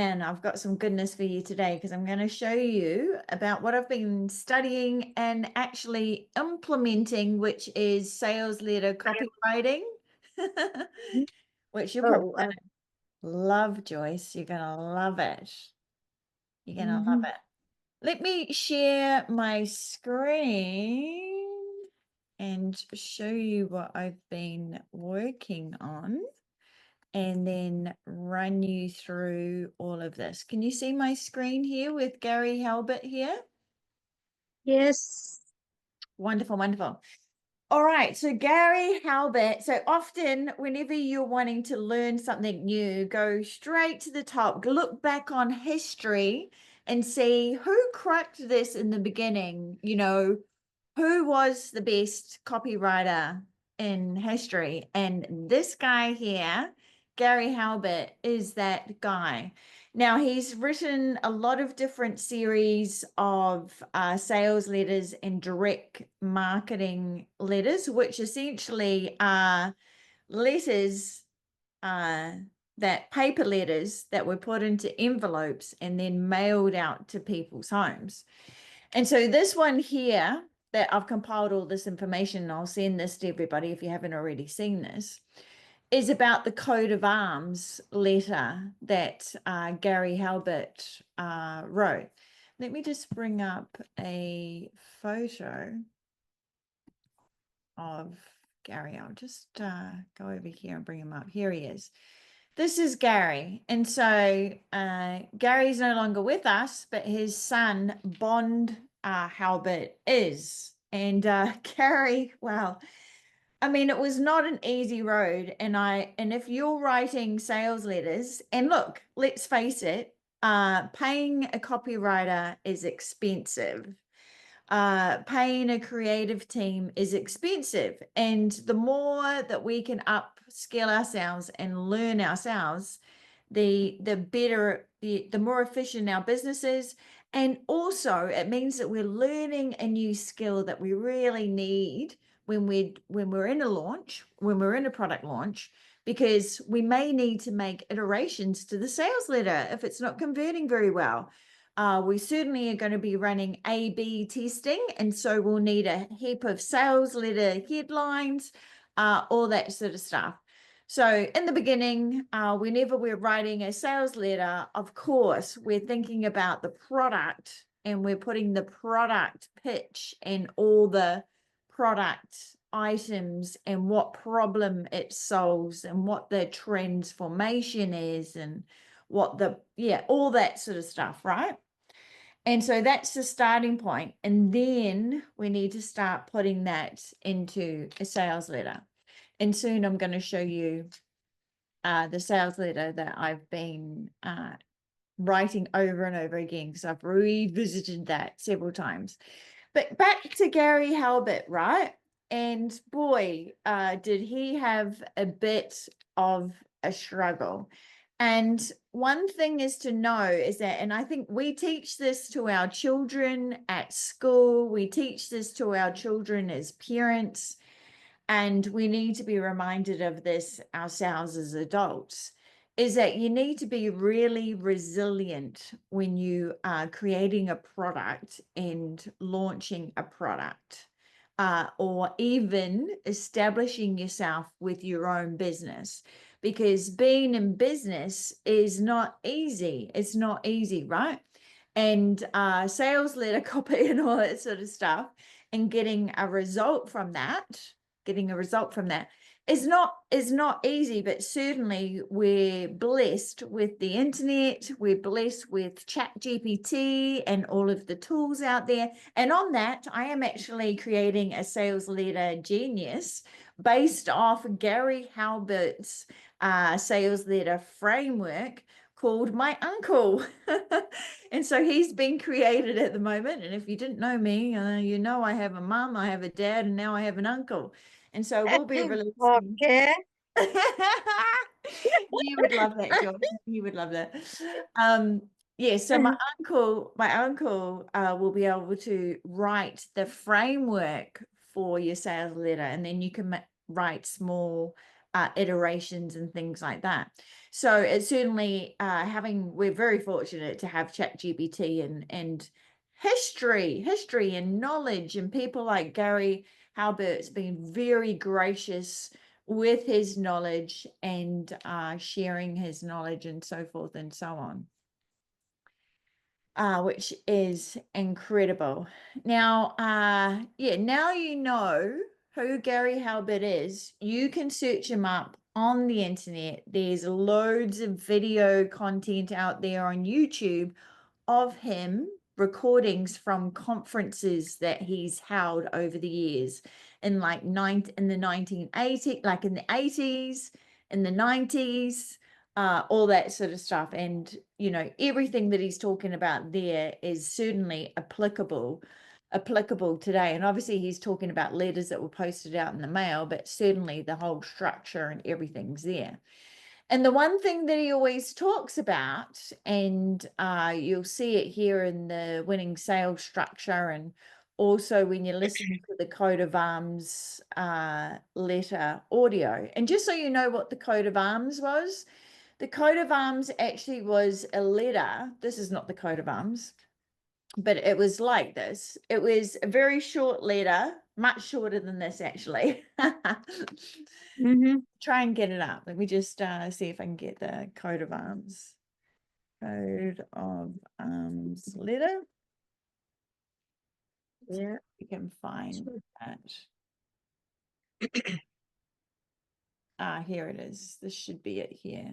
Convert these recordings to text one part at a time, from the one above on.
And I've got some goodness for you today because I'm going to show you about what I've been studying and actually implementing, which is sales letter copywriting, which you're probably Oh, going to love, Joyce. You're going to love it. You're going to love mhm. it. Let me share my screen and show you what I've been working on, and then run you through all of this. Can you see my screen here with Gary Halbert here? Yes. Wonderful, wonderful. All right, so Gary Halbert. So often, whenever you're wanting to learn something new, go straight to the top, look back on history and see who cracked this in the beginning. Who was the best copywriter in history? And this guy here, Gary Halbert, is that guy. Now, he's written a lot of different series of sales letters and direct marketing letters, which essentially are letters, that paper letters that were put into envelopes and then mailed out to people's homes. And so this one here that I've compiled all this information, and I'll send this to everybody if you haven't already seen this, is about the coat of arms letter that Gary Halbert wrote. Let me just bring up a photo of Gary. I'll just go over here and bring him up. Here he is. This is Gary. And so Gary's no longer with us, but his son, Bond Halbert, is. And Gary, well, I mean, it was not an easy road. And if you're writing sales letters, and look, let's face it, paying a copywriter is expensive. Paying a creative team is expensive. And the more that we can upskill ourselves and learn ourselves, the better, the more efficient our business is. And also it means that we're learning a new skill that we really need when we're in a launch, when we're in a product launch, because we may need to make iterations to the sales letter if it's not converting very well. We certainly are going to be running A/B testing, and so we'll need a heap of sales letter headlines, all that sort of stuff. So in the beginning, whenever we're writing a sales letter, of course, we're thinking about the product, and we're putting the product pitch and all the product items and what problem it solves and what the transformation is and all that sort of stuff, right? And so that's the starting point. And then we need to start putting that into a sales letter. And soon I'm going to show you the sales letter that I've been writing over and over again, because I've revisited that several times. But back to Gary Halbert, right? And boy, did he have a bit of a struggle. And one thing is to know is that, and I think we teach this to our children at school, we teach this to our children as parents, and we need to be reminded of this ourselves as adults, is that you need to be really resilient when you are creating a product and launching a product, or even establishing yourself with your own business, because being in business is not easy. It's not easy, right? And sales letter copy and all that sort of stuff, and getting a result from that is not easy. But certainly we're blessed with the internet, we're blessed with Chat GPT and all of the tools out there. And on that, I am actually creating a sales letter genius based off Gary Halbert's sales letter framework called My Uncle. And so he's been created at the moment. And if you didn't know me, you know I have a mom, I have a dad, and now I have an uncle. And so we'll be releasing. Okay. You would love that, Joyce. You would love that. Um, yeah, so my uncle will be able to write the framework for your sales letter, and then you can write small iterations and things like that. So it's certainly we're very fortunate to have ChatGPT and history and knowledge, and people like Gary Halbert's been very gracious with his knowledge and sharing his knowledge and so forth and so on. Which is incredible. Now, now you know who Gary Halbert is. You can search him up on the internet. There's loads of video content out there on YouTube of him, recordings from conferences that he's held over the years in the 1980s, like in the 80s, in the 90s, all that sort of stuff. And, everything that he's talking about there is certainly applicable today. And obviously he's talking about letters that were posted out in the mail, but certainly the whole structure and everything's there. And the one thing that he always talks about, and you'll see it here in the winning sales structure, and also when you listen to the coat of arms letter audio. And just so you know what the coat of arms was, the coat of arms actually was a letter. This is not the coat of arms, but it was like this. It was a very short letter, much shorter than this actually. Try and get it up. Let me just see if I can get the coat of arms. Coat of arms letter. Yeah, you can find that. Here it is. This should be it here.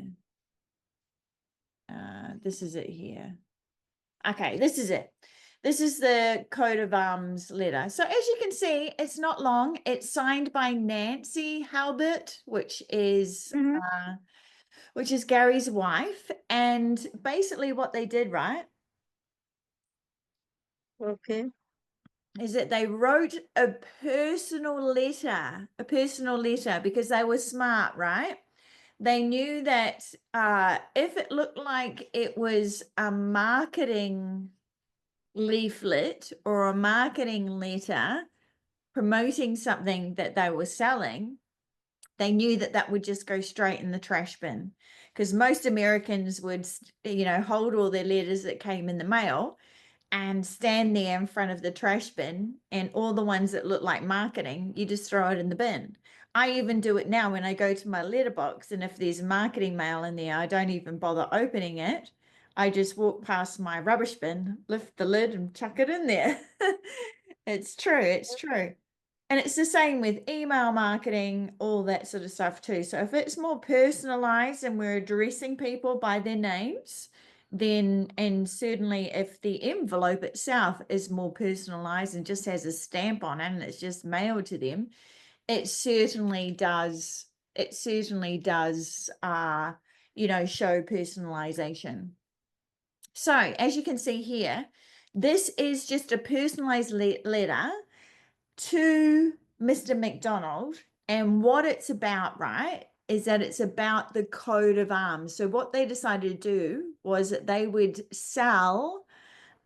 This is it here. Okay, this is it. This is the coat of arms letter. So as you can see, it's not long. It's signed by Nancy Halbert, which is Gary's wife. And basically what they did, right? Okay. Is that they wrote a personal letter because they were smart, right? They knew that if it looked like it was a marketing leaflet or a marketing letter promoting something that they were selling, they knew that that would just go straight in the trash bin, because most Americans would, hold all their letters that came in the mail and stand there in front of the trash bin, and all the ones that look like marketing, you just throw it in the bin. I even do it now when I go to my letterbox, and if there's marketing mail in there, I don't even bother opening it. I just walk past my rubbish bin, lift the lid and chuck it in there. It's true. And it's the same with email marketing, all that sort of stuff too. So if it's more personalized and we're addressing people by their names, then, and certainly if the envelope itself is more personalized and just has a stamp on it and it's just mailed to them, it certainly does show personalization. So as you can see here, this is just a personalized letter to Mr. McDonald, and what it's about, right, is that it's about the coat of arms. So what they decided to do was that they would sell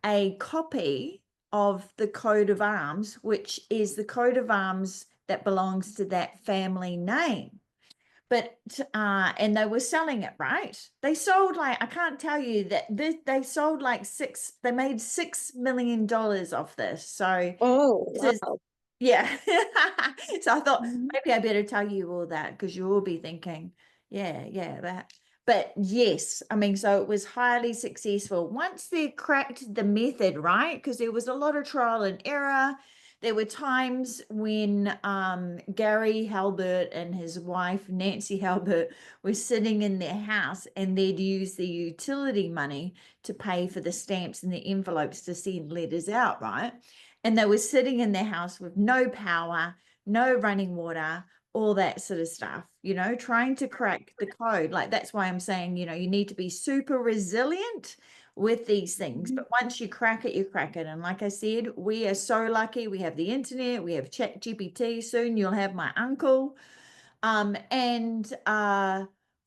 a copy of the coat of arms, which is the coat of arms that belongs to that family name. But and they were selling it, right? They sold I can't tell you that they sold they made $6 million off this. So this wow. yeah. So I thought maybe I better tell you all that, because you'll all be thinking, yeah, that. But yes, I mean, so it was highly successful once they cracked the method, right? Because there was a lot of trial and error. There were times when Gary Halbert and his wife, Nancy Halbert, were sitting in their house and they'd use the utility money to pay for the stamps and the envelopes to send letters out, right? And they were sitting in their house with no power, no running water, all that sort of stuff, trying to crack the code. That's why I'm saying, you need to be super resilient with these things. But once you crack it, you crack it. And like I said, we are so lucky. We have the internet, we have ChatGPT. Soon you'll have my uncle. And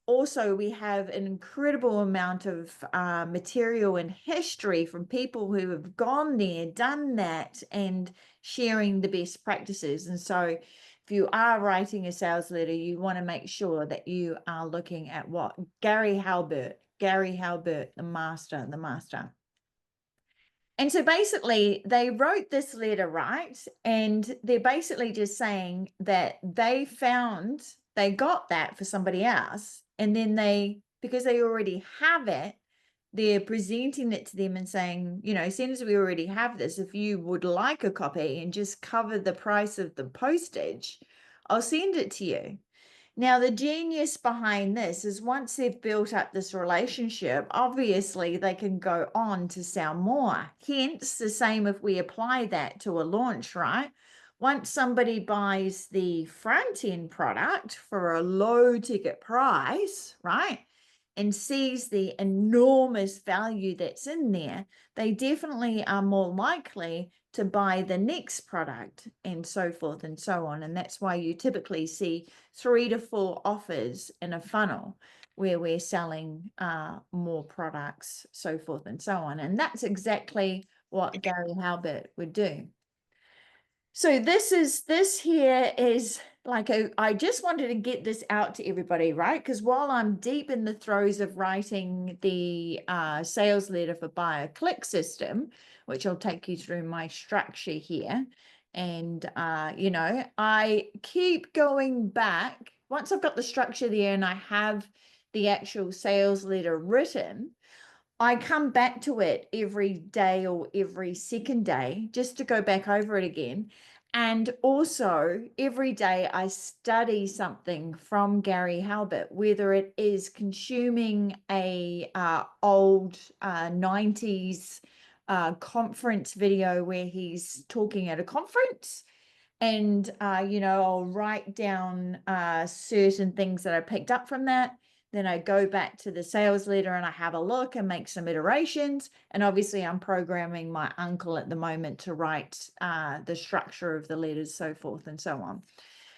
also we have an incredible amount of material and history from people who have gone there, done that, and sharing the best practices. And so if you are writing a sales letter, you want to make sure that you are looking at what Gary Halbert, the master. And so basically they wrote this letter, right? And they're basically just saying that they got that for somebody else. And then because they already have it, they're presenting it to them and saying, you know, as soon as we already have this, if you would like a copy and just cover the price of the postage, I'll send it to you. Now, the genius behind this is once they've built up this relationship, obviously they can go on to sell more. Hence, the same if we apply that to a launch, right? Once somebody buys the front end product for a low ticket price, right, and sees the enormous value that's in there, they definitely are more likely to buy the next product and so forth and so on. And that's why you typically see 3 to 4 offers in a funnel where we're selling more products, so forth and so on. And that's exactly what Gary Halbert would do. So this here is like I just wanted to get this out to everybody, right? Because while I'm deep in the throes of writing the sales letter for Buy a Click system, which I'll take you through my structure here. And, you know, I keep going back. Once I've got the structure there and I have the actual sales letter written, I come back to it every day or every second day just to go back over it again. And also every day I study something from Gary Halbert, whether it is consuming a old 90s conference video where he's talking at a conference. And, you know, I'll write down certain things that I picked up from that. Then I go back to the sales letter and I have a look and make some iterations. And obviously I'm programming my uncle at the moment to write the structure of the letters, so forth and so on.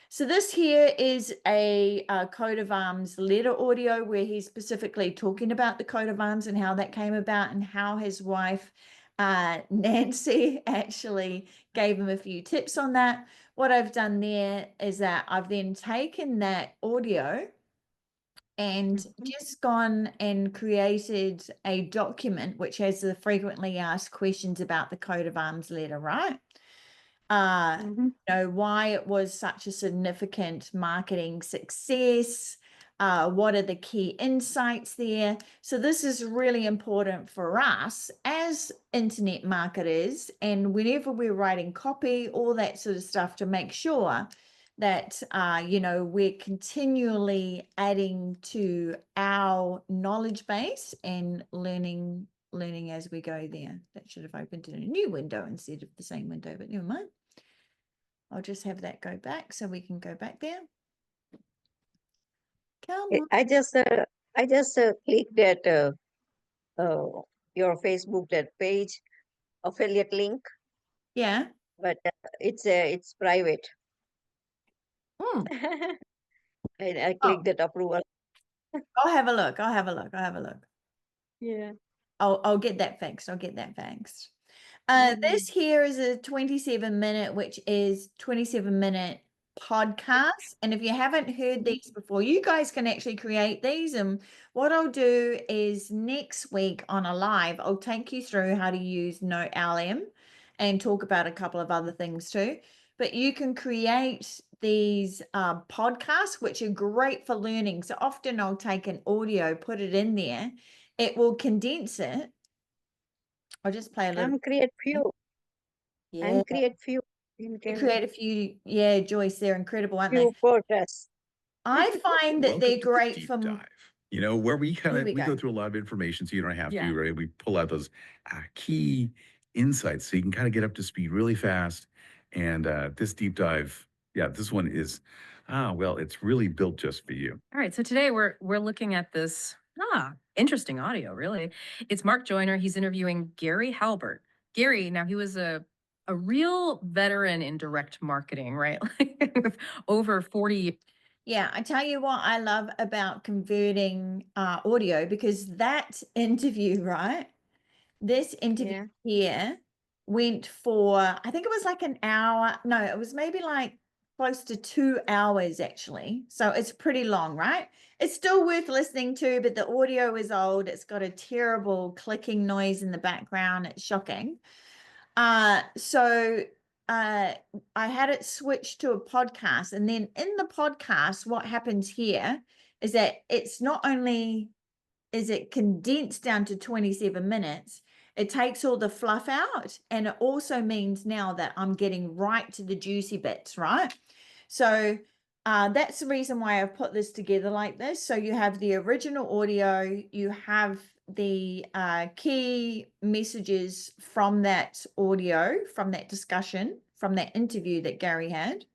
So this here is a coat of arms letter audio where he's specifically talking about the coat of arms and how that came about and how his wife, Nancy, actually gave him a few tips on that. What I've done there is that I've then taken that audio and just gone and created a document which has the frequently asked questions about the coat of arms letter, right? You know, why it was such a significant marketing success, what are the key insights there. So this is really important for us as internet marketers, and whenever we're writing copy, all that sort of stuff, to make sure that you know, we're continually adding to our knowledge base and learning as we go there. That should have opened in a new window instead of the same window, but never mind. I'll just have that go back so we can go back there. Come on. I just clicked that your Facebook that page affiliate link, Yeah. but it's private. Mm. I Oh, clicked that approval. I'll have a look. I'll have a look. I'll have a look. Yeah. I'll get that fixed. I'll get that fixed. Mhm. This here is a 27-minute, which is 27-minute podcast. And if you haven't heard these before, you guys can actually create these. And what I'll do is next week on a live, I'll take you through how to use NoteLM and talk about a couple of other things too. But you can create these podcasts, which are great for learning. So often I'll take an audio, put it in there. It will condense it. I'll just play a little. I'm create few. Yeah. I'm create few. You create a few, yeah, Joyce, they're incredible, aren't they? Few podcasts. I find that they're Welcome to the great deep for dive. You know, where we Here we go go. through a lot of information, so you don't have Yeah. to, right? We pull out those key insights so you can kind of get up to speed really fast. And this deep dive, yeah, this one is, well, it's really built just for you. All right. So today we're looking at this interesting audio, really. It's Mark Joyner. He's interviewing Gary Halbert. Gary, now he was a real veteran in direct marketing, right? Like over 40. Yeah, I tell you what I love about converting audio, because that interview, right? This interview here went for, I think it was like an hour. No, it was maybe like close to 2 hours actually. So it's pretty long, right? It's still worth listening to, but the audio is old. It's got a terrible clicking noise in the background. It's shocking. So I had it switched to a podcast, and then in the podcast, what happens here is that it's not only is it condensed down to 27 minutes, it takes all the fluff out, and it also means now that I'm getting right to the juicy bits, right? So that's the reason why I've put this together like this. So you have the original audio, you have the key messages from that audio, from that discussion, from that interview that Gary had.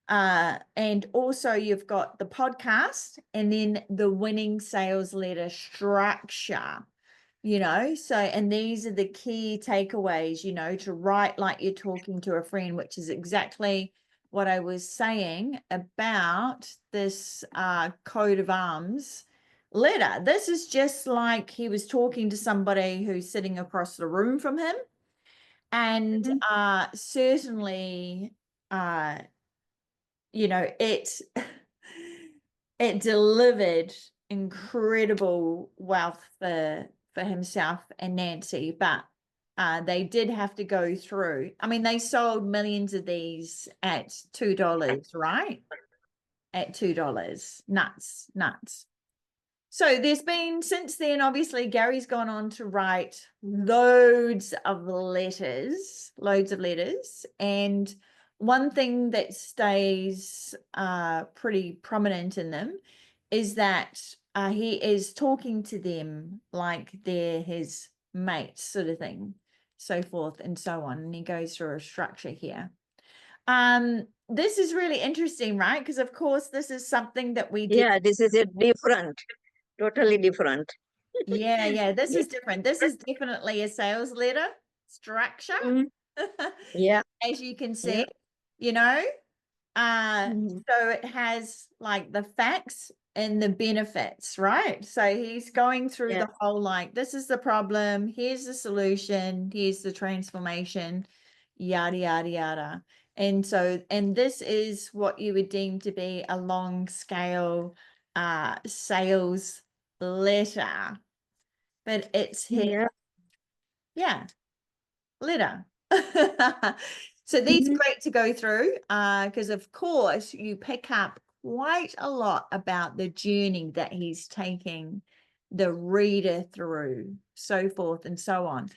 And also you've got the podcast and then the winning sales letter structure, you know. So, and these are the key takeaways, you know, to write like you're talking to a friend, which is exactly what I was saying about this coat of arms letter. This is just like he was talking to somebody who's sitting across the room from him. And certainly, you know, it delivered incredible wealth for himself and Nancy, but they did have to go through. I mean, they sold millions of these at $2, right? At $2. Nuts. So there's been, since then, obviously, Gary's gone on to write loads of letters. And one thing that stays pretty prominent in them is that he is talking to them like they're his mates, sort of thing, so forth and so on. And he goes through a structure here. This is really interesting, right? Because of course, this is something that we did. Yeah, this is a different, totally different. Yeah, this is different. This is definitely a sales letter structure. Mhm. Yeah. As you can see, Yeah. you know, Mhm. so it has like the facts and the benefits, right? So he's going through Yeah. the whole, like, this is the problem, here's the solution, here's the transformation, yada, yada, yada. And so, and this is what you would deem to be a long scale sales letter, but it's his, Yeah. letter. So these are Mhm. great to go through because of course you pick up quite a lot about the journey that he's taking the reader through, so forth and so on.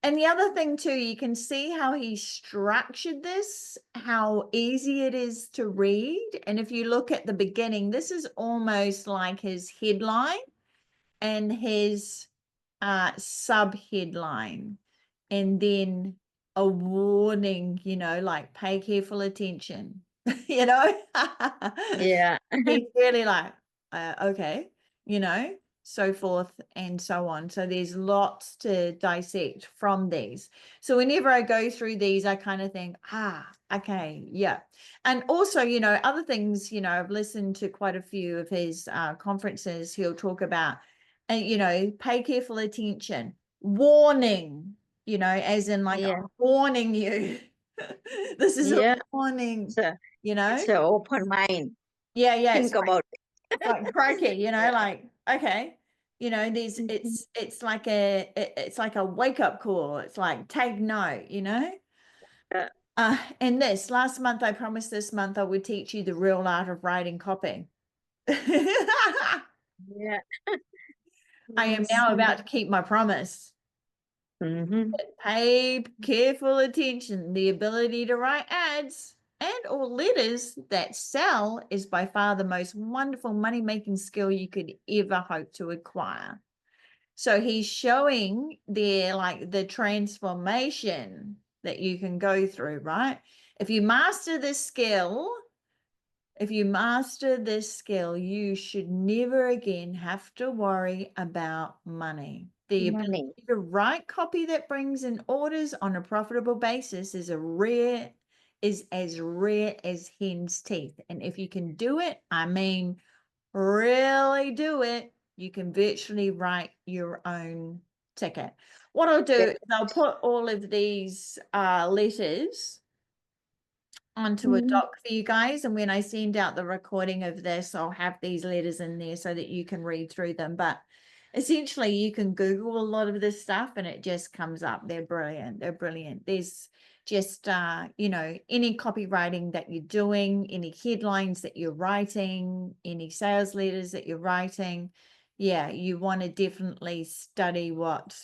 And the other thing too, you can see how he structured this, how easy it is to read. And if you look at the beginning, this is almost like his headline and his sub headline, and then a warning, you know, like pay careful attention, you know. Yeah. He's really like, okay, you know, so forth and so on. So there's lots to dissect from these. So whenever I go through these, I kind of think, okay, yeah. And also, you know, other things, you know, I've listened to quite a few of his conferences. He'll talk about, you know, pay careful attention, warning, you know, as in like, Yeah. I'm warning you. This is Yeah. a warning, So you know. it's an open mind. Yeah, Think about it. it's like crikey, you know, Yeah. like, okay, you know, these, it's like a wake-up call. It's like, take note, you know. And this last month, I promised this month I would teach you the real art of writing copy. Yeah. I am now about to keep my promise. Mm-hmm. Pay careful attention. The ability to write ads and or letters that sell is by far the most wonderful money-making skill you could ever hope to acquire. So he's showing there like the transformation that you can go through, right? If you master this skill, you should never again have to worry about money. The Money. ability to write copy that brings in orders on a profitable basis is as rare as hen's teeth. And if you can do it, I mean, really do it, you can virtually write your own ticket. What I'll do is I'll put all of these letters onto a doc for you guys. And when I send out the recording of this, I'll have these letters in there so that you can read through them. But essentially, you can Google a lot of this stuff and it just comes up. They're brilliant. They're brilliant. There's just, you know, any copywriting that you're doing, any headlines that you're writing, any sales letters that you're writing. Yeah, you want to definitely study what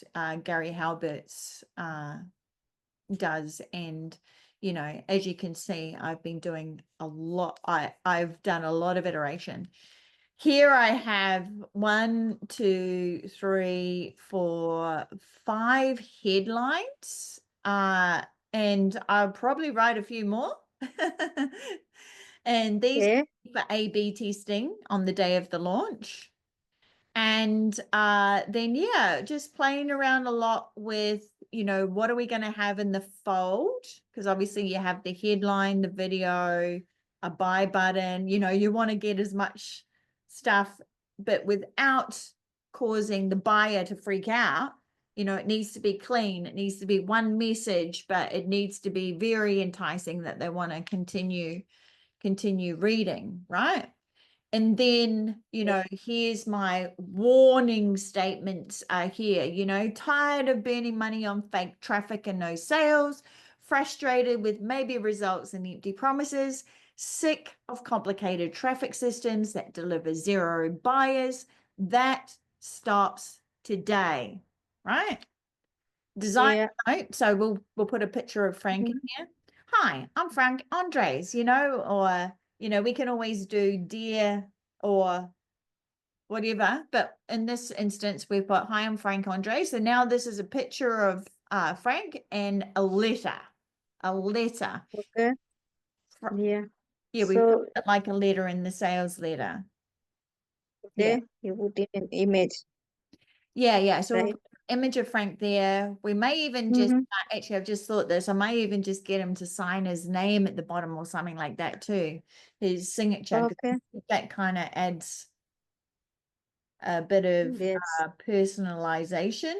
Gary Halbert's does. And you know, as you can see, I've been doing a lot. I've done a lot of iteration. Here I have 1, 2, 3, 4, 5 headlines, and I'll probably write a few more. And these Okay. for A/B testing on the day of the launch. And then, yeah, just playing around a lot with, you know, what are we going to have in the fold? Because obviously you have the headline, the video, a buy button, you know, you want to get as much stuff, but without causing the buyer to freak out. You know, it needs to be clean. It needs to be one message, but it needs to be very enticing that they want to continue reading, right? And then, you know, here's my warning statements here, you know, tired of burning money on fake traffic and no sales, frustrated with maybe results and empty promises, sick of complicated traffic systems that deliver zero buyers. That stops today, right? Design Yeah. note. So we'll put a picture of Frank in here. Hi, I'm Frank Andres, you know, or you know, we can always do dear or whatever, but in this instance, we've got, hi, I'm Frank Andre. So now this is a picture of Frank and a letter. Okay. Fr- Yeah. Yeah, we've So got it like a letter in the sales letter. Yeah. okay, you put in an image, Yeah. So we'll right? put an image of Frank there. We may even just, Mhm. actually, I've just thought this, I may even just get him to sign his name at the bottom or something like that too, his signature, 'cause Okay. that kind of adds a bit of Yes. personalization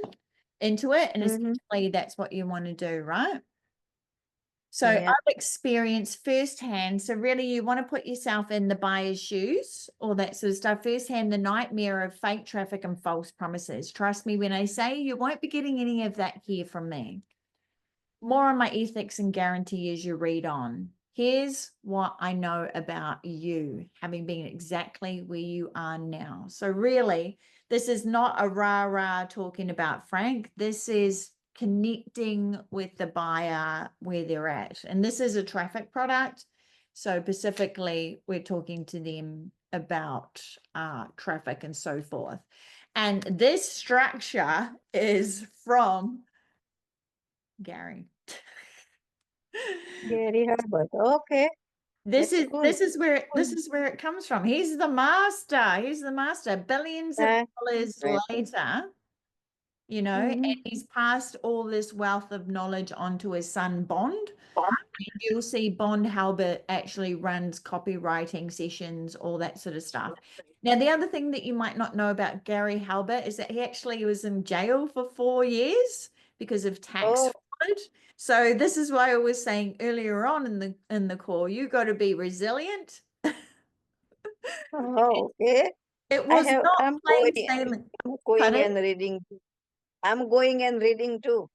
into it. And Mhm. essentially that's what you want to do, right? So Yeah. I've experienced firsthand. So really you want to put yourself in the buyer's shoes, all that sort of stuff. Firsthand, the nightmare of fake traffic and false promises. Trust me when I say you won't be getting any of that here from me. More on my ethics and guarantee as you read on. Here's what I know about you, having been exactly where you are now. So really, this is not a rah-rah talking about Frank. This is connecting with the buyer where they're at. And this is a traffic product. So specifically, we're talking to them about traffic and so forth. And this structure is from Gary. Gary Halbert. Okay. This That's is cool. this is where it comes from. He's the master. He's the master. Billions of Right. dollars Right. later, you know, and he's passed all this wealth of knowledge onto his son Bond. You'll see Bond Halbert actually runs copywriting sessions, all that sort of stuff. Now, the other thing that you might not know about Gary Halbert is that he actually was in jail for 4 years because of tax Oh. fraud. So this is why I was saying earlier on in the call, you got to be resilient. Oh, okay. It was not I'm plain going. sailing. I'm going Pardon? and reading. I'm going and reading too.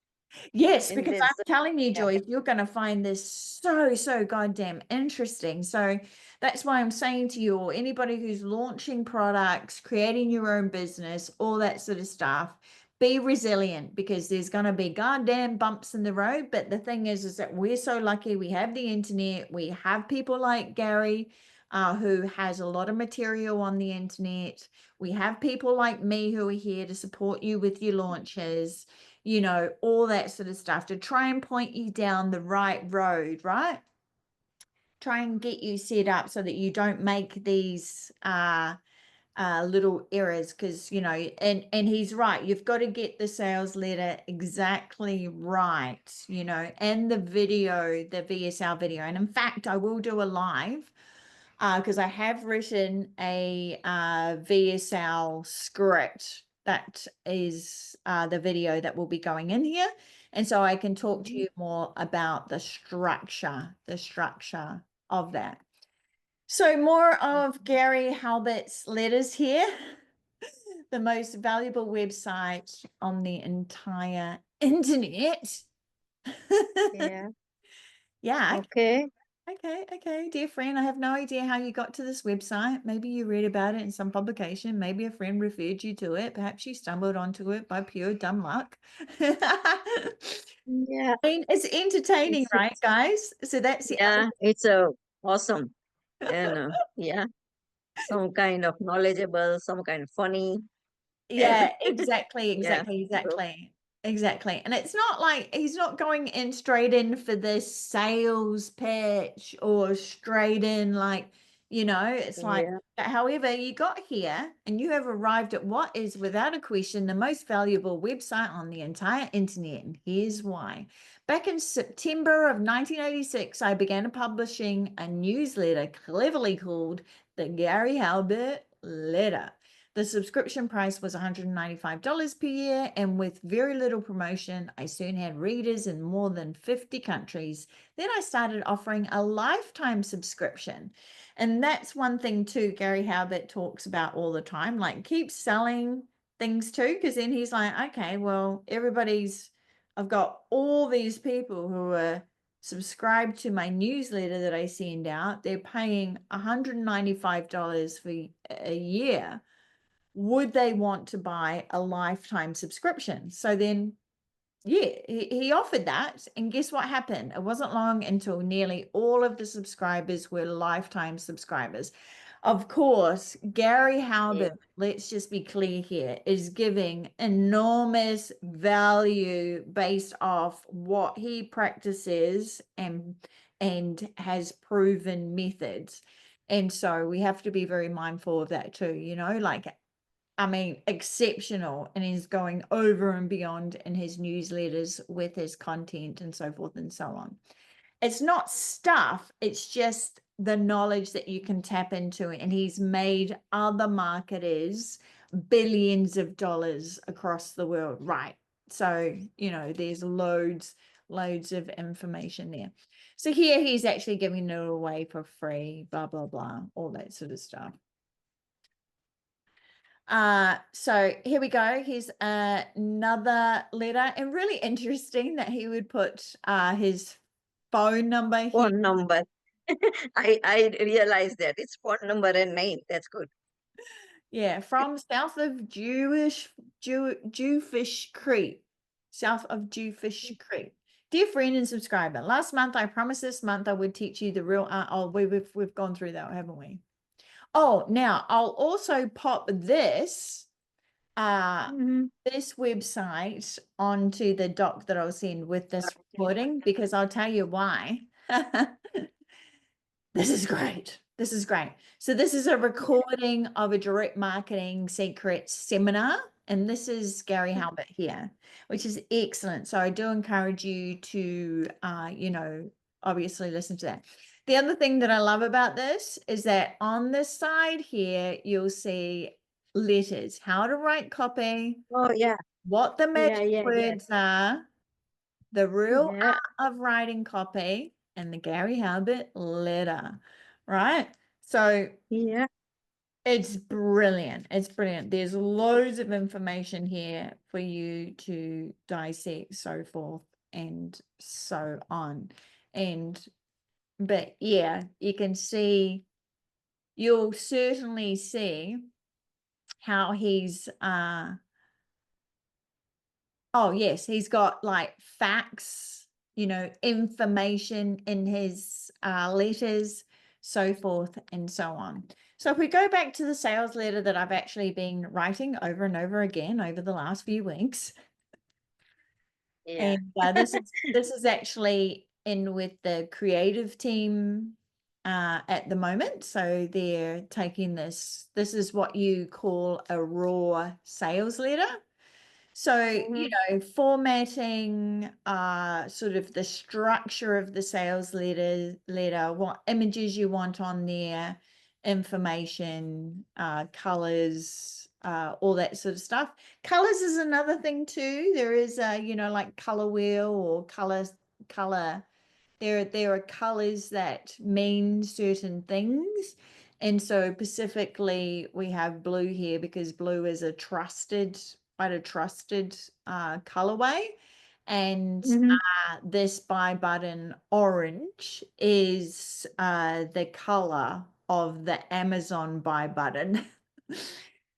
Yes, In because this. I'm telling you, Yeah. Joyce, you're going to find this so goddamn interesting. So that's why I'm saying to you, or anybody who's launching products, creating your own business, all that sort of stuff, be resilient because there's going to be goddamn bumps in the road. But the thing is that we're so lucky. We have the internet. We have people like Gary, who has a lot of material on the internet. We have people like me who are here to support you with your launches, you know, all that sort of stuff to try and point you down the right road, right? Try and get you set up so that you don't make these little errors, because you know, and he's right, you've got to get the sales letter exactly right, you know, and the video, the VSL video. And in fact, I will do a live because I have written a VSL script that is the video that will be going in here. And so I can talk to you more about the structure of that. So more of Gary Halbert's letters here. The most valuable website on the entire internet. Yeah. Yeah. Okay. Okay, dear friend, I have no idea how you got to this website. Maybe you read about it in some publication. Maybe a friend referred you to it. Perhaps you stumbled onto it by pure dumb luck. Yeah. I mean, it's entertaining, It's, right, guys? So that's the yeah, it's awesome. And yeah, some kind of knowledgeable, some kind of funny. yeah, exactly. So, And it's not like he's not going in straight in for this sales pitch or straight in like, it's like, yeah. however, you got here and you have arrived at what is without a question the most valuable website on the entire internet. And here's why. Back in September of 1986, I began publishing a newsletter cleverly called the Gary Halbert Letter. The subscription price was $195 per year, and with very little promotion, I soon had readers in more than 50 countries. Then I started offering a lifetime subscription. And that's one thing too, Gary Halbert talks about all the time, like keep selling things too, because then he's like, okay, well, I've got all these people who are subscribed to my newsletter that I send out. They're paying $195 for a year. Would they want to buy a lifetime subscription? So then, yeah, he offered that. And guess what happened? It wasn't long until nearly all of the subscribers were lifetime subscribers. Of course, Gary Halbert, let's just be clear here, is giving enormous value based off what he practices and has proven methods. And so we have to be very mindful of that too, like exceptional, and he's going over and beyond in his newsletters with his content and so forth and so on. It's not stuff, it's just the knowledge that you can tap into, and he's made other marketers billions of dollars across the world, right? So, there's loads of information there. So here he's actually giving it away for free, blah, blah, blah, all that sort of stuff. So here we go. Here's another letter, and really interesting that he would put his phone number here. Phone number. I realized that it's phone number and name. That's good. Yeah, from south of Jewfish Creek. South of Jewfish Creek. Dear friend and subscriber, last month I promised this month I would teach you the real art. Oh, we've gone through that, haven't we? Oh, now I'll also pop this this website onto the doc that I'll send with this recording, because I'll tell you why. This is great. So this is a recording of a direct marketing secret seminar, and this is Gary Halbert here, which is excellent. So I do encourage you to, obviously listen to that. The other thing that I love about this is that on this side here, you'll see letters, how to write copy, Oh, yeah. what the magic words are, the real Yeah. art of writing copy, and the Gary Halbert letter, right? So Yeah. it's brilliant. There's loads of information here for you to dissect, so forth and so on. But yeah, you'll certainly see how he's oh yes, he's got like facts, information in his letters, so forth and so on. So if we go back to the sales letter that I've actually been writing over and over again over the last few weeks, Yeah. and this is actually in with the creative team at the moment. So they're taking this is what you call a raw sales letter. So, formatting, sort of the structure of the sales letter, what images you want on there, information, colors, all that sort of stuff. Colors is another thing too. There is like color wheel or color. There are colors that mean certain things. And so specifically we have blue here because blue is quite a trusted colorway. And Mhm. this buy button orange is the color of the Amazon buy button.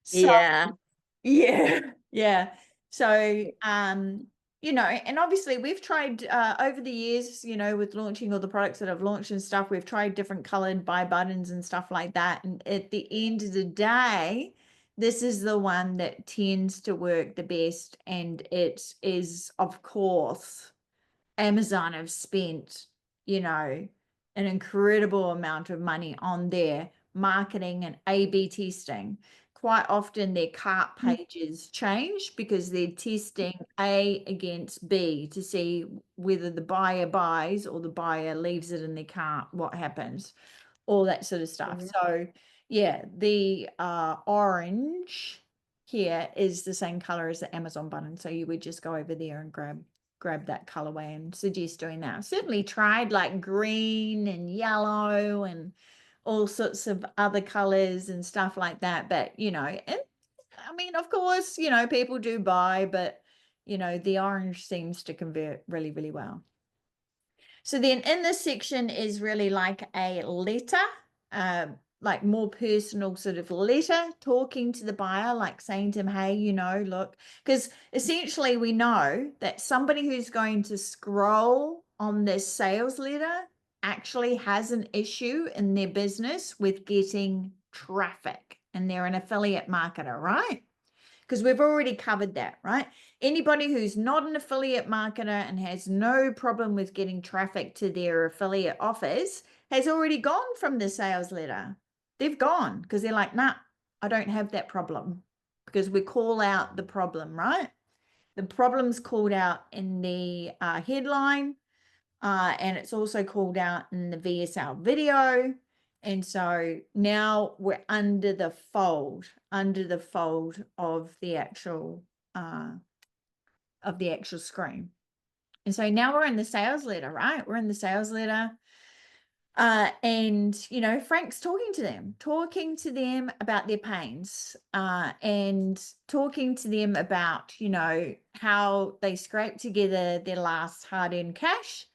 So Yeah. yeah. So and obviously we've tried over the years, with launching all the products that I've launched and stuff, we've tried different colored buy buttons and stuff like that. And at the end of the day, this is the one that tends to work the best. And it is, of course, Amazon have spent, an incredible amount of money on their marketing and A/B testing. Quite often their cart pages change because they're testing A against B to see whether the buyer buys or the buyer leaves it in their cart, what happens, all that sort of stuff. Mhm. So yeah, the orange here is the same color as the Amazon button. So you would just go over there and grab that colorway and suggest doing that. I've certainly tried like green and yellow and all sorts of other colors and stuff like that. But, and I mean, of course, people do buy, but, the orange seems to convert really, really well. So then in this section is really like a letter, like more personal sort of letter, talking to the buyer, like saying to him, hey, look, because essentially we know that somebody who's going to scroll on this sales letter actually has an issue in their business with getting traffic, and they're an affiliate marketer, right? Because we've already covered that, right? Anybody who's not an affiliate marketer and has no problem with getting traffic to their affiliate offers has already gone from the sales letter. They've gone because they're like, nah, I don't have that problem, because we call out the problem, right? The problem's called out in the headline, and it's also called out in the VSL video. And so now we're under the fold of the actual screen. And so now we're in the sales letter, right? We're in the sales letter. And Frank's talking to them about their pains, and talking to them about, how they scraped together their last hard-earned cash,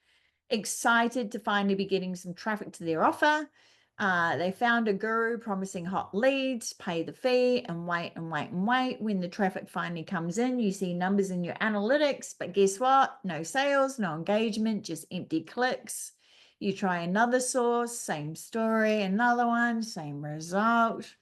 excited to finally be getting some traffic to their offer. They found a guru promising hot leads, pay the fee and wait and wait and wait. When the traffic finally comes in, you see numbers in your analytics, but guess what? No sales, no engagement, just empty clicks. You try another source, same story, another one, same result.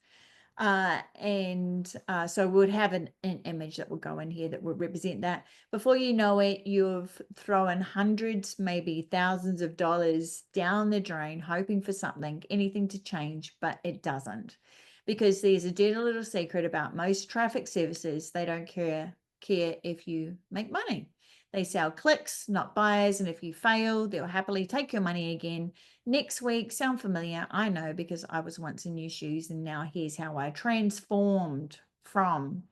So we'd have an image that would go in here that would represent that. Before you know it, you've thrown hundreds, maybe thousands of dollars down the drain, hoping for something, anything to change, but it doesn't. Because there's a dirty little secret about most traffic services. They don't care if you make money. They sell clicks, not buyers. And if you fail, they'll happily take your money again next week. Sound familiar? I know, because I was once in your shoes, and now here's how I transformed from.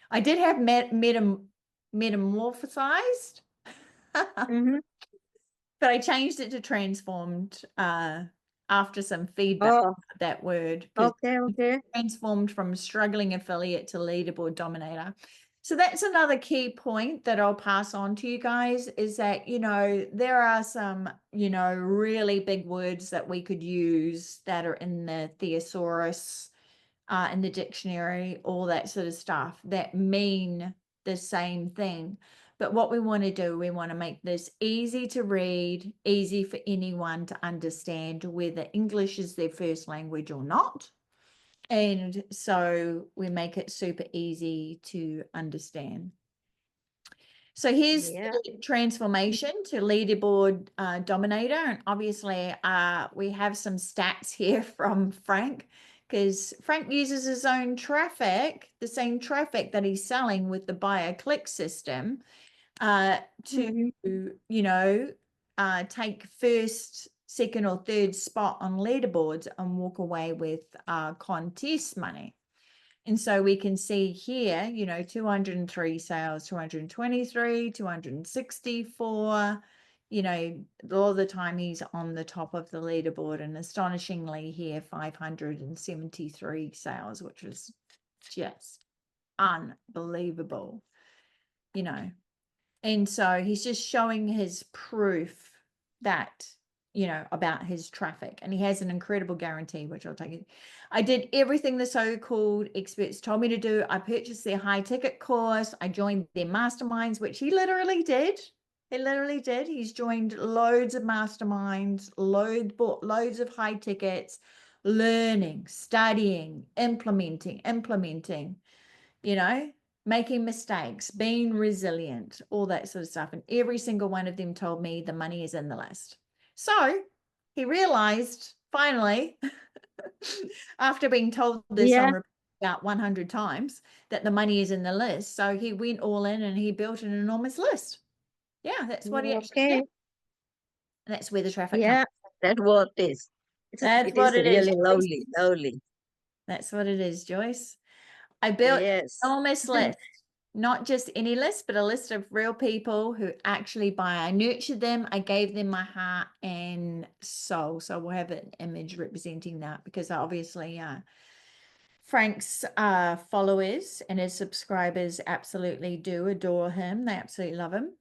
I did have metamorphosized, Mhm. but I changed it to transformed after some feedback Oh, about that word, because okay. transformed from struggling affiliate to leaderboard dominator. So that's another key point that I'll pass on to you guys, is that, there are some, really big words that we could use that are in the thesaurus, in the dictionary, all that sort of stuff that mean the same thing. But what we want to do, we want to make this easy to read, easy for anyone to understand, whether English is their first language or not. And so we make it super easy to understand. So here's Yeah. the transformation to leaderboard dominator. And obviously we have some stats here from Frank, because Frank uses his own traffic, the same traffic that he's selling with the buyer click system, to, Mhm. take first, second or third spot on leaderboards and walk away with contest money. And so we can see here, you know, 203 sales, 223, 264, you know, all the time he's on the top of the leaderboard. And astonishingly here, 573 sales, which is just unbelievable, you know. And so he's just showing his proof that, you know, about his traffic. And he has an incredible guarantee, which I'll take it. I did everything the so-called experts told me to do. I purchased their high ticket course. I joined their masterminds, which he literally did. He literally did. He's joined loads of masterminds, bought loads of high tickets, learning, studying, implementing, you know, making mistakes, being resilient, all that sort of stuff. And every single one of them told me the money is in the list. So he realized finally, after being told this Yeah. on about 100 times, that the money is in the list. So he went all in and he built an enormous list. Yeah, that's what he actually did. Okay. And that's where the traffic Yeah, comes. that's what it is. That's It what is it is. really lovely, lovely. That's what it is, Joyce. I built Yes. an enormous list, not just any list, but a list of real people who actually buy. I nurtured them. I gave them my heart and soul. So we'll have an image representing that because obviously Frank's followers and his subscribers absolutely do adore him. They absolutely love him.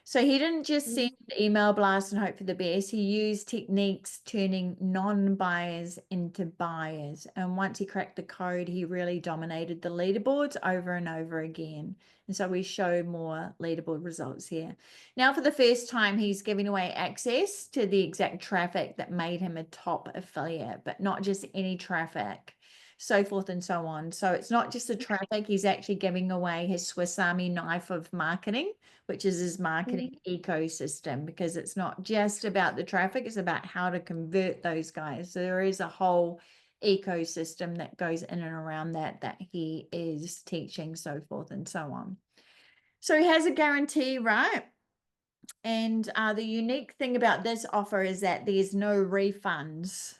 So he didn't just send email blasts and hope for the best. He used techniques turning non-buyers into buyers. And once he cracked the code, he really dominated the leaderboards over and over again. And so we show more leaderboard results here. Now, for the first time, he's giving away access to the exact traffic that made him a top affiliate, but not just any traffic, so forth and so on. So it's not just the traffic, he's actually giving away his Swiss Army knife of marketing, which is his marketing ecosystem, because it's not just about the traffic, it's about how to convert those guys. So there is a whole ecosystem that goes in and around that he is teaching, so forth and so on. So he has a guarantee, right? And the unique thing about this offer is that there's no refunds.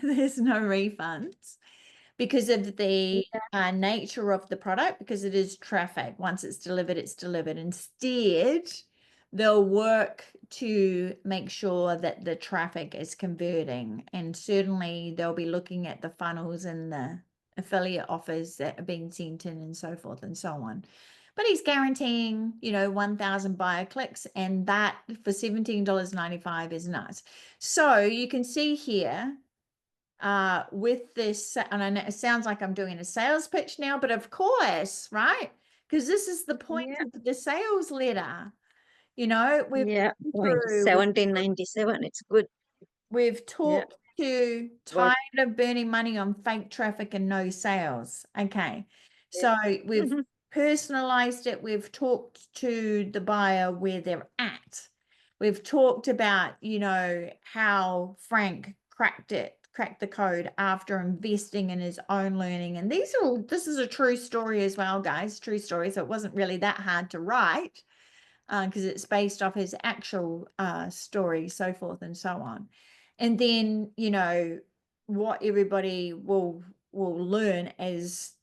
There's no refunds because of the nature of the product, because it is traffic. Once it's delivered, it's delivered. Instead, they'll work to make sure that the traffic is converting. And certainly they'll be looking at the funnels and the affiliate offers that are being sent in and so forth and so on. But he's guaranteeing, you know, 1,000 buyer clicks, and that for $17.95 is nuts. So you can see here, with this, and I know it sounds like I'm doing a sales pitch now, but of course, right? Because this is the point of the sales letter. You know, we've Yeah, point through, 1797. It's good. we've talked to Well, tired of burning money on fake traffic and no sales. Okay, so we've personalized it. We've talked to the buyer where they're at. We've talked about, you know, how Frank cracked the code after investing in his own learning. And this is a true story as well, guys, true story. So it wasn't really that hard to write because it's based off his actual story, so forth and so on. And then, you know, what everybody will learn as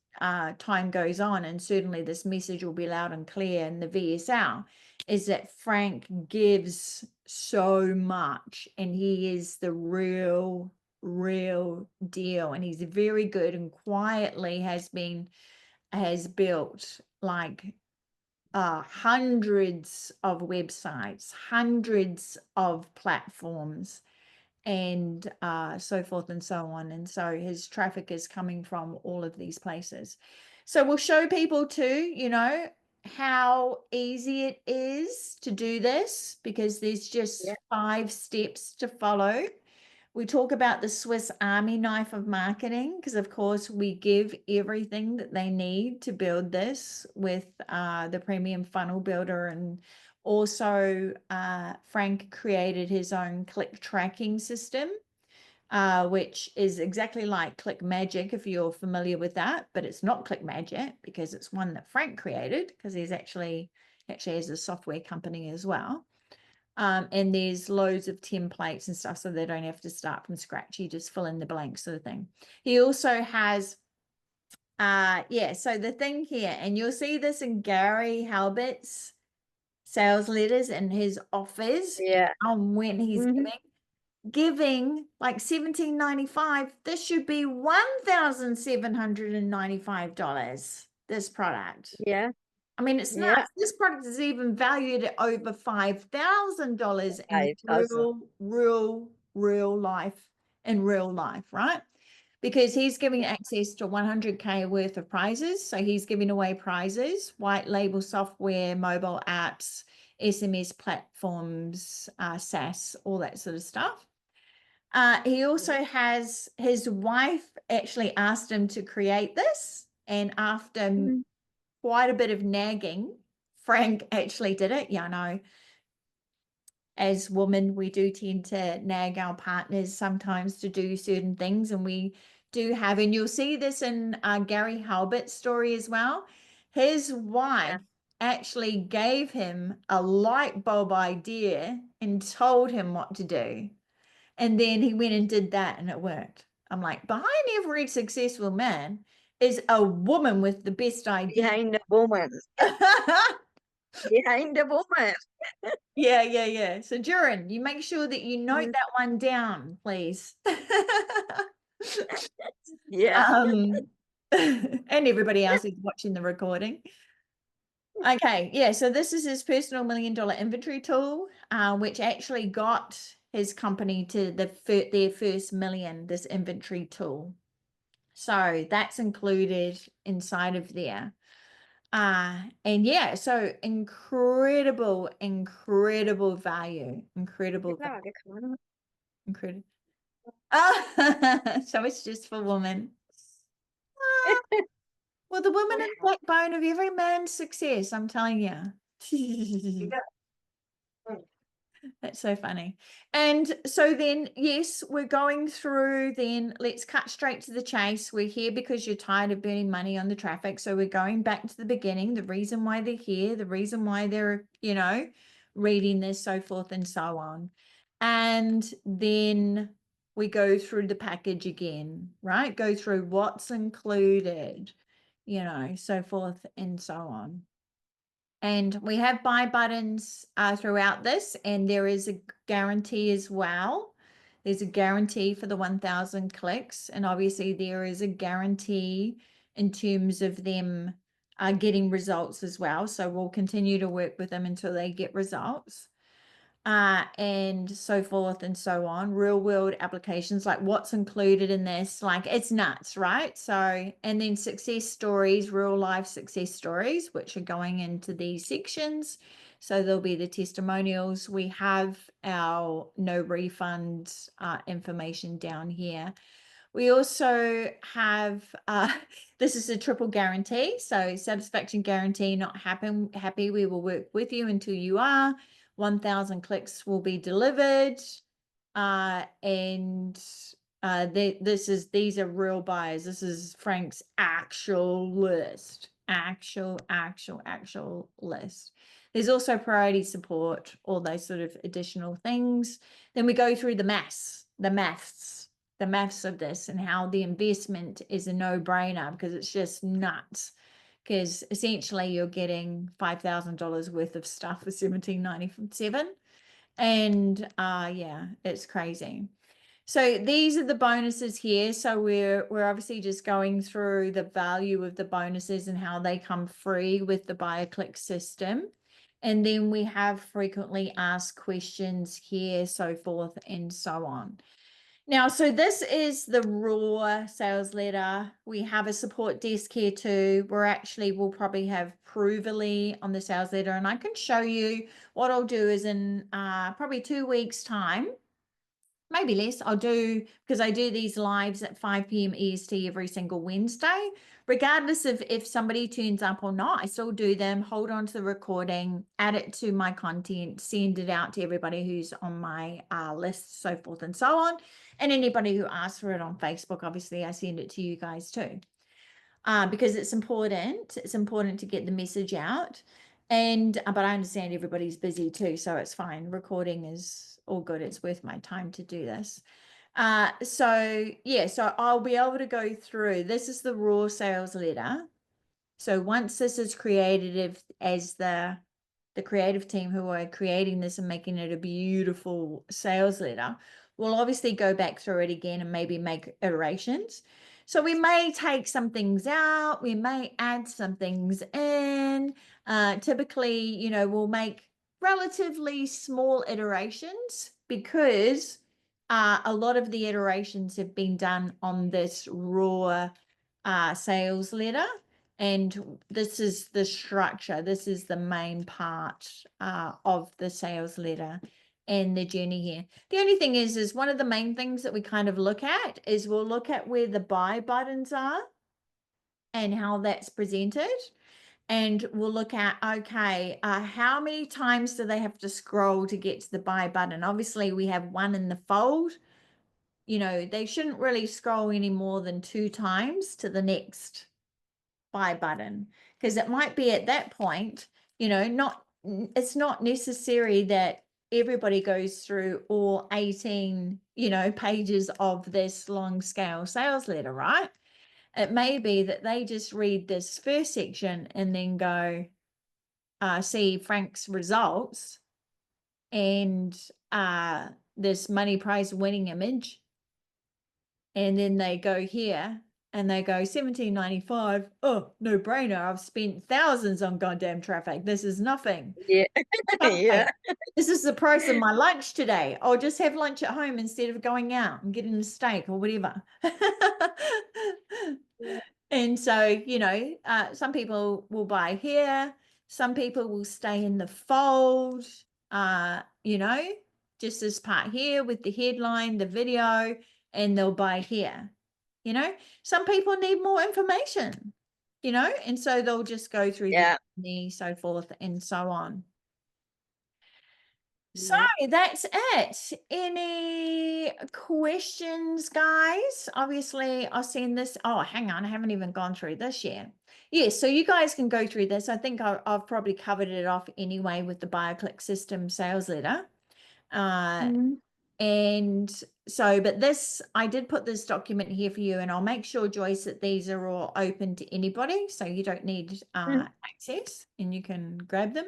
time goes on, and certainly this message will be loud and clear in the VSL, is that Frank gives so much and he is the real deal, and he's very good and quietly has built like hundreds of websites, hundreds of platforms, and so forth and so on. And so his traffic is coming from all of these places. So we'll show people too, you know, how easy it is to do this, because there's just 5 steps to follow. We talk about the Swiss Army knife of marketing, because of course we give everything that they need to build this with the premium funnel builder. And also Frank created his own click tracking system, which is exactly like Click Magic, if you're familiar with that, but it's not Click Magic because it's one that Frank created, because he's actually has a software company as well. And there's loads of templates and stuff, so they don't have to start from scratch. You just fill in the blanks, sort of thing. He also has yeah, so the thing here, and you'll see this in Gary Halbert's sales letters and his offers Yeah. on when he's Mhm. giving like $17.95. This should be $1,795, this product. Yeah. I mean, it's Yeah. nuts. This product is even valued at over $5,000 in 5,000. real life, right? Because he's giving Yeah. access to 100K worth of prizes. So he's giving away prizes, white label software, mobile apps, SMS platforms, SaaS, all that sort of stuff. He also has, his wife actually asked him to create this. And after Mhm. quite a bit of nagging, Frank actually did it. Yeah, I know. As women, we do tend to nag our partners sometimes to do certain things, and we do have, and you'll see this in Gary Halbert's story as well. His wife actually gave him a light bulb idea and told him what to do. And then he went and did that, and it worked. I'm like, behind every successful man is a woman with the best idea. Behind the woman. Behind the woman. Yeah. So, Duran, you make sure that you note Mhm. that one down, please. Yeah. And everybody else is watching the recording. Okay, yeah, so this is his personal $1 million inventory tool, which actually got his company to their first million, this inventory tool. So that's included inside of there. And yeah, so incredible value, incredible. So it's just for women. Well, the woman is the backbone of every man's success, I'm telling you. That's so funny. And so then, yes, we're going through then, let's cut straight to the chase. We're here because you're tired of burning money on the traffic. So we're going back to the beginning, the reason why they're here, the reason why they're, reading this, so forth and so on. And then we go through the package again, right? Go through what's included, so forth and so on. And we have buy buttons throughout this, and there is a guarantee as well. There's a guarantee for the 1,000 clicks, and obviously there is a guarantee in terms of them getting results as well. So we'll continue to work with them until they get results. And so forth and so on. Real world applications, like what's included in this, like it's nuts, right? So, and then success stories, real life success stories, which are going into these sections. So there'll be the testimonials. We have our no refund information down here. We also have, this is a triple guarantee. So satisfaction guarantee, not happy, we will work with you until you are. 1,000 clicks will be delivered. And these are real buyers. This is Frank's actual list, actual list. There's also priority support, all those sort of additional things. Then we go through the maths of this and how the investment is a no-brainer because it's just nuts. Because essentially you're getting $5,000 worth of stuff for $17.97. And yeah, it's crazy. So these are the bonuses here. So we're obviously just going through the value of the bonuses and how they come free with the buy-a-click system. And then we have frequently asked questions here, so forth and so on. Now, so this is the raw sales letter. We have a support desk here too. We'll probably have Provely on the sales letter, and I can show you what I'll do is in probably 2 weeks' time, maybe less. Because I do these lives at 5 p.m. EST every single Wednesday. Regardless of if somebody turns up or not, I still do them, hold on to the recording, add it to my content, send it out to everybody who's on my list, so forth and so on. And anybody who asks for it on Facebook, obviously I send it to you guys too. Because it's important. It's important to get the message out. And but I understand everybody's busy too, so it's fine. Recording is all good. It's worth my time to do this. So yeah, so I'll be able to go through. This is the raw sales letter. So once this is created as the creative team who are creating this and making it a beautiful sales letter, we'll obviously go back through it again and maybe make iterations. So we may take some things out, we may add some things in. Typically, you know, we'll make relatively small iterations because a lot of the iterations have been done on this raw sales letter. And this is the structure. This is the main part of the sales letter and the journey here. The only thing is one of the main things that we kind of look at is we'll look at where the buy buttons are and how that's presented. And we'll look at, okay, how many times do they have to scroll to get to the buy button? Obviously, we have one in the fold. You know, they shouldn't really scroll any more than 2 times to the next buy button, because it might be at that point, you know, it's not necessary that everybody goes through all 18, you know, pages of this long scale sales letter, right? It may be that they just read this first section and then go see Frank's results and this money prize winning image, and then they go here and they go $17.95. Oh, no brainer. I've spent thousands on goddamn traffic. This is nothing. Yeah. Okay, Yeah. this is the price of my lunch today. I'll just have lunch at home instead of going out and getting a steak or whatever. Yeah. And so, you know, some people will buy here. Some people will stay in the fold, you know, just this part here with the headline, the video, and they'll buy here. You know, some people need more information, you know, and so they'll just go through Yeah. the so forth and so on. So Yeah. that's it. Any questions, guys? Obviously, I'll send this. Oh, hang on. I haven't even gone through this yet. Yes, so you guys can go through this. I think I've probably covered it off anyway with the BioClick system sales letter. Mhm. And so, but this, I did put this document here for you, and I'll make sure, Joyce, that these are all open to anybody. So you don't need access and you can grab them.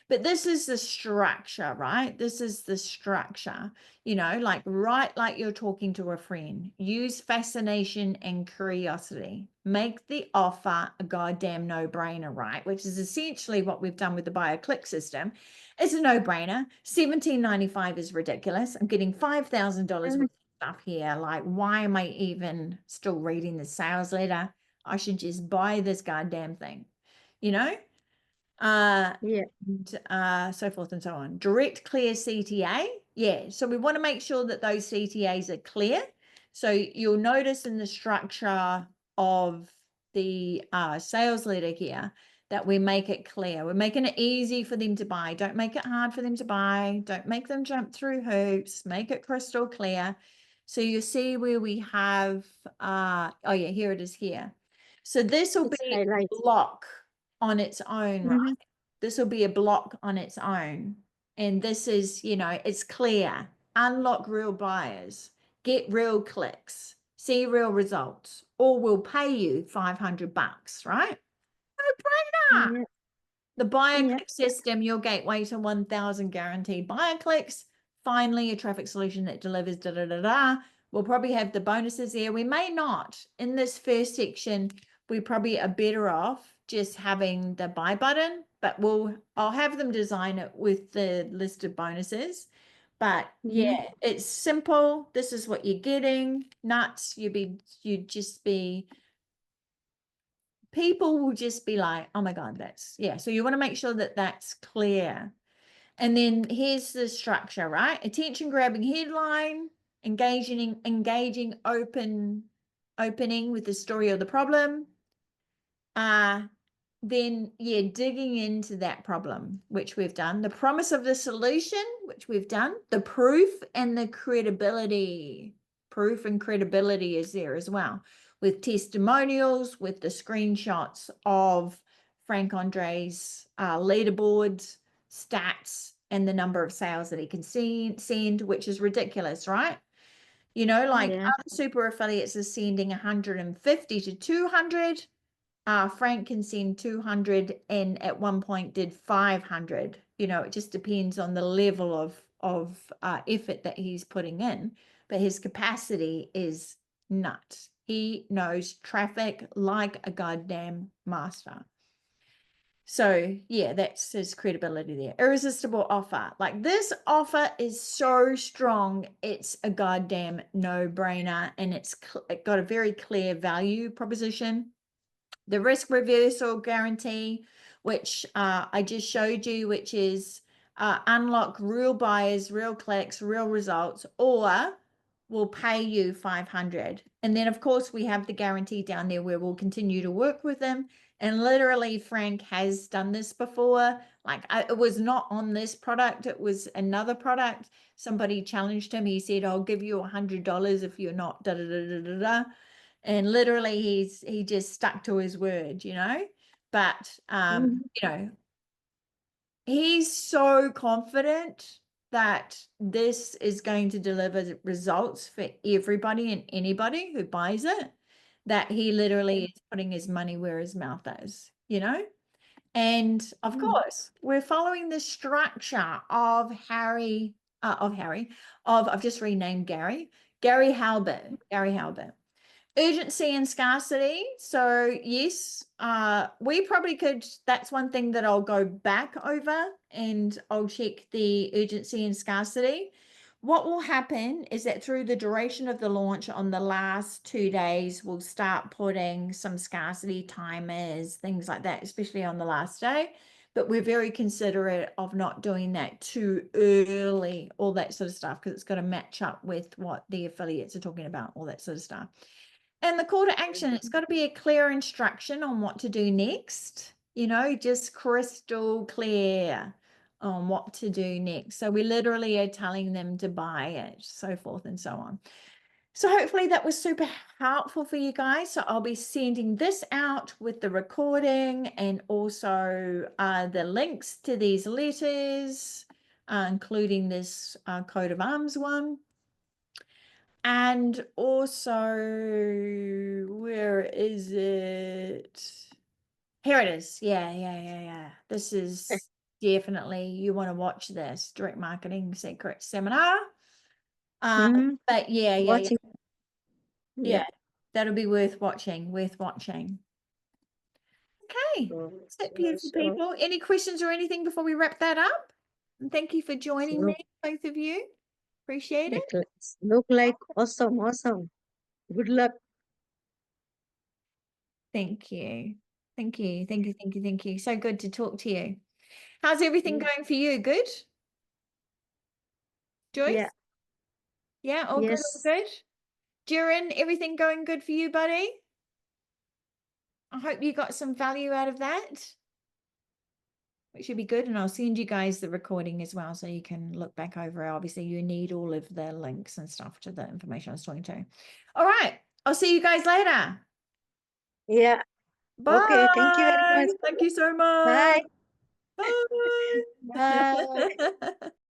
But this is the structure, right? This is the structure, you know, like write like you're talking to a friend. Use fascination and curiosity. Make the offer a goddamn no-brainer, right? Which is essentially what we've done with the BioClick system. It's a no-brainer. $17.95 is ridiculous. I'm getting $5,000 worth of stuff here. Like, why am I even still reading the sales letter? I should just buy this goddamn thing, you know? Yeah. And so forth and so on. Direct, clear CTA. Yeah. So we want to make sure that those CTAs are clear. So you'll notice in the structure of the sales letter here that we make it clear. We're making it easy for them to buy. Don't make it hard for them to buy. Don't make them jump through hoops. Make it crystal clear. So you see where we have, oh yeah, here it is here. So this will It's be a highlights. block on its own, right? Mhm. This will be a block on its own. And this is, you know, it's clear. Unlock real buyers, get real clicks, see real results, or we'll pay you $500, right? No brainer. Yeah. The buyer Yeah. click system, your gateway to 1,000 guaranteed buyer clicks. Finally, a traffic solution that delivers da da da da. We'll probably have the bonuses there. We may not. In this first section, we probably are better off just having the buy button, but I'll have them design it with the list of bonuses. But yeah, Mhm. it's simple. This is what you're getting. Nuts. You'd just be, people will just be like, oh my God, yeah. So you want to make sure that that's clear. And then here's the structure, right? Attention grabbing headline, engaging opening with the story or the problem. Then yeah, digging into that problem, which we've done, the promise of the solution, which we've done, the proof and the credibility. Proof and credibility is there as well, with testimonials, with the screenshots of Frank Andre's leaderboards, stats, and the number of sales that he can send, which is ridiculous, right? Like Yeah. other super affiliates are sending 150 to 200. Frank can send 200 and at one point did 500. It just depends on the level of effort that he's putting in, but his capacity is nuts. He knows traffic like a goddamn master. So yeah, that's his credibility there. Irresistible offer. Like, this offer is so strong, it's a goddamn no-brainer, and it got a very clear value proposition. The risk reversal guarantee, which I just showed you, which is unlock real buyers, real clicks, real results, or we'll pay you 500. And then of course we have the guarantee down there where we'll continue to work with them. And literally Frank has done this before. Like, it was not on this product, it was another product. Somebody challenged him. He said, I'll give you $100 if you're not da da da da da da. And literally he just stuck to his word, but he's so confident that this is going to deliver results for everybody and anybody who buys it, that he literally is putting his money where his mouth is, and of course we're following the structure of I've just renamed Gary Halbert. Urgency and scarcity. So yes, we probably could, that's one thing that I'll go back over and I'll check the urgency and scarcity. What will happen is that through the duration of the launch on the last 2 days, we'll start putting some scarcity timers, things like that, especially on the last day. But we're very considerate of not doing that too early, all that sort of stuff, because it's got to match up with what the affiliates are talking about, all that sort of stuff. And the call to action, it's got to be a clear instruction on what to do next, just crystal clear on what to do next. So we literally are telling them to buy it, so forth and so on. So hopefully that was super helpful for you guys. So I'll be sending this out with the recording and also the links to these letters, including this coat of arms one. And also, where is it? Here it is. Yeah. This is definitely, you want to watch this direct marketing secret seminar. But yeah. Watching. Yeah, that'll be worth watching. Okay, that's it, beautiful So people. Any questions or anything before we wrap that up? And thank you for joining me, both of you. Appreciate it. look like awesome. Good luck. Thank you. So good to talk to you. How's everything going for you? Good? Joyce? Yeah, all good, all good. Durin, everything going good for you, buddy? I hope you got some value out of that. It should be good, and I'll send you guys the recording as well so you can look back over it. Obviously, you need all of the links and stuff to the information I was talking to. All right, I'll see you guys later. Yeah. Bye. Okay, thank you very much. Thank you so much. Bye. Bye. Bye.